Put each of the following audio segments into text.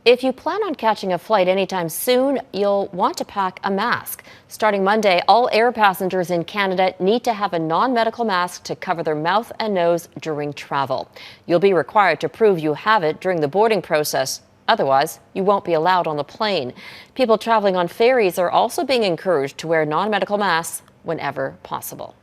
If you plan on catching a flight anytime soon, you'll want to pack a mask. Starting Monday, all air passengers in Canada need to have a non-medical mask to cover their mouth and nose during travel. You'll be required to prove you have it during the boarding process. Otherwise, you won't be allowed on the plane. People traveling on ferries are also being encouraged to wear non-medical masks whenever possible.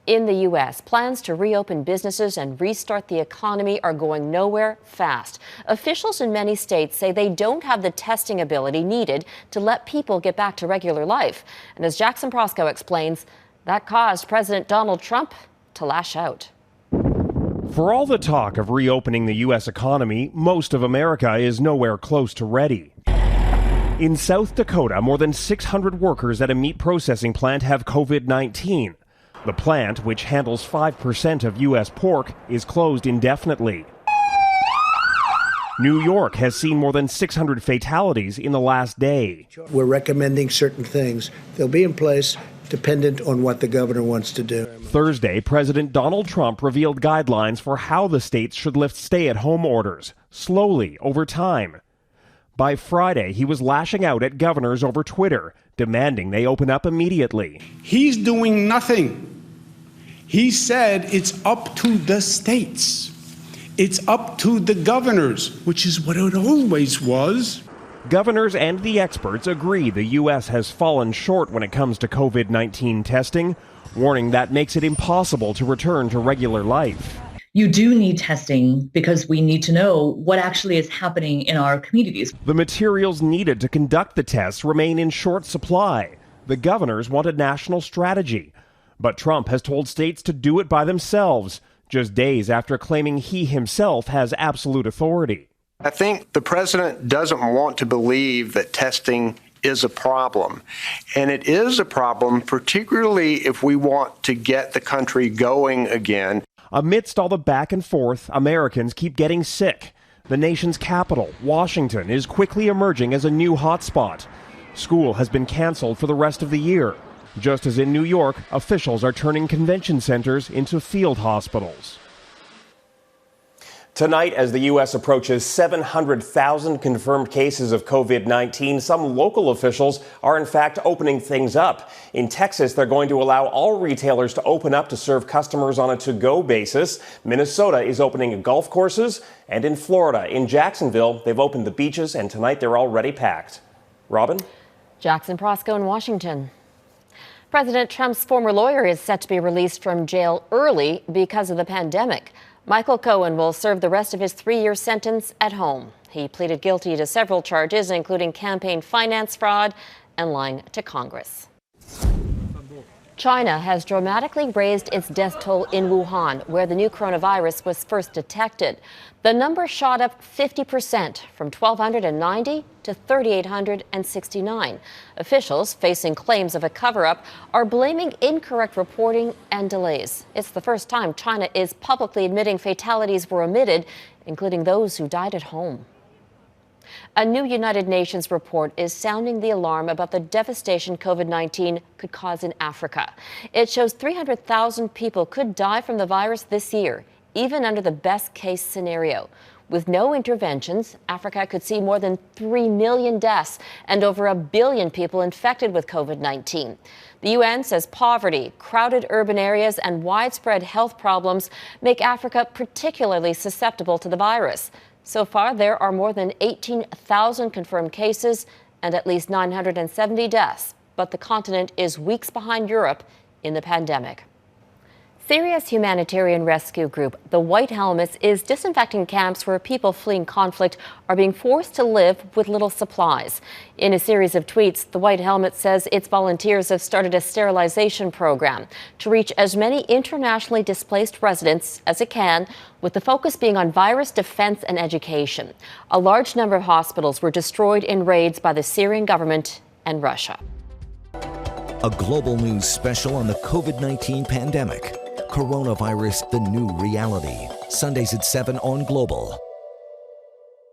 In the U.S., plans to reopen businesses and restart the economy are going nowhere fast. Officials in many states say they don't have the testing ability needed to let people get back to regular life. And as Jackson Proskow explains, that caused President Donald Trump to lash out. For all the talk of reopening the U.S. economy, most of America is nowhere close to ready. In South Dakota, more than 600 workers at a meat processing plant have COVID-19. The plant, which handles 5% of U.S. pork, is closed indefinitely. New York has seen more than 600 fatalities in the last day. We're recommending certain things. They'll be in place dependent on what the governor wants to do. Thursday, President Donald Trump revealed guidelines for how the states should lift stay-at-home orders, slowly, over time. By Friday, he was lashing out at governors over Twitter, demanding they open up immediately. He's doing nothing. He said it's up to the states. It's up to the governors, which is what it always was. Governors and the experts agree the U.S. has fallen short when it comes to COVID-19 testing, warning that makes it impossible to return to regular life. You do need testing because we need to know what actually is happening in our communities. The materials needed to conduct the tests remain in short supply. The governors want a national strategy. But Trump has told states to do it by themselves, just days after claiming he himself has absolute authority. I think the president doesn't want to believe that testing is a problem. And it is a problem, particularly if we want to get the country going again. Amidst all the back and forth, Americans keep getting sick. The nation's capital, Washington, is quickly emerging as a new hotspot. School has been canceled for the rest of the year. Just as in New York, officials are turning convention centers into field hospitals. Tonight, as the U.S. approaches 700,000 confirmed cases of COVID-19, some local officials are in fact opening things up. In Texas, they're going to allow all retailers to open up to serve customers on a to-go basis. Minnesota is opening golf courses. And in Florida, in Jacksonville, they've opened the beaches, and tonight they're already packed. Robin? Jackson Proskow in Washington. President Trump's former lawyer is set to be released from jail early because of the pandemic. Michael Cohen will serve the rest of his 3-year sentence at home. He pleaded guilty to several charges, including campaign finance fraud and lying to Congress. China has dramatically raised its death toll in Wuhan, where the new coronavirus was first detected. The number shot up 50% from 1,290 to 3,869. Officials facing claims of a cover-up are blaming incorrect reporting and delays. It's the first time China is publicly admitting fatalities were omitted, including those who died at home. A new United Nations report is sounding the alarm about the devastation COVID-19 could cause in Africa. It shows 300,000 people could die from the virus this year, even under the best-case scenario. With no interventions, Africa could see more than 3 million deaths and over 1 billion people infected with COVID-19. The UN says poverty, crowded urban areas, and widespread health problems make Africa particularly susceptible to the virus. So far, there are more than 18,000 confirmed cases and at least 970 deaths. But the continent is weeks behind Europe in the pandemic. Syria's humanitarian rescue group, the White Helmets, is disinfecting camps where people fleeing conflict are being forced to live with little supplies. In a series of tweets, the White Helmets says its volunteers have started a sterilization program to reach as many internationally displaced residents as it can, with the focus being on virus defense and education. A large number of hospitals were destroyed in raids by the Syrian government and Russia. A global news special on the COVID-19 pandemic. Coronavirus, the new reality. Sundays at 7 on Global.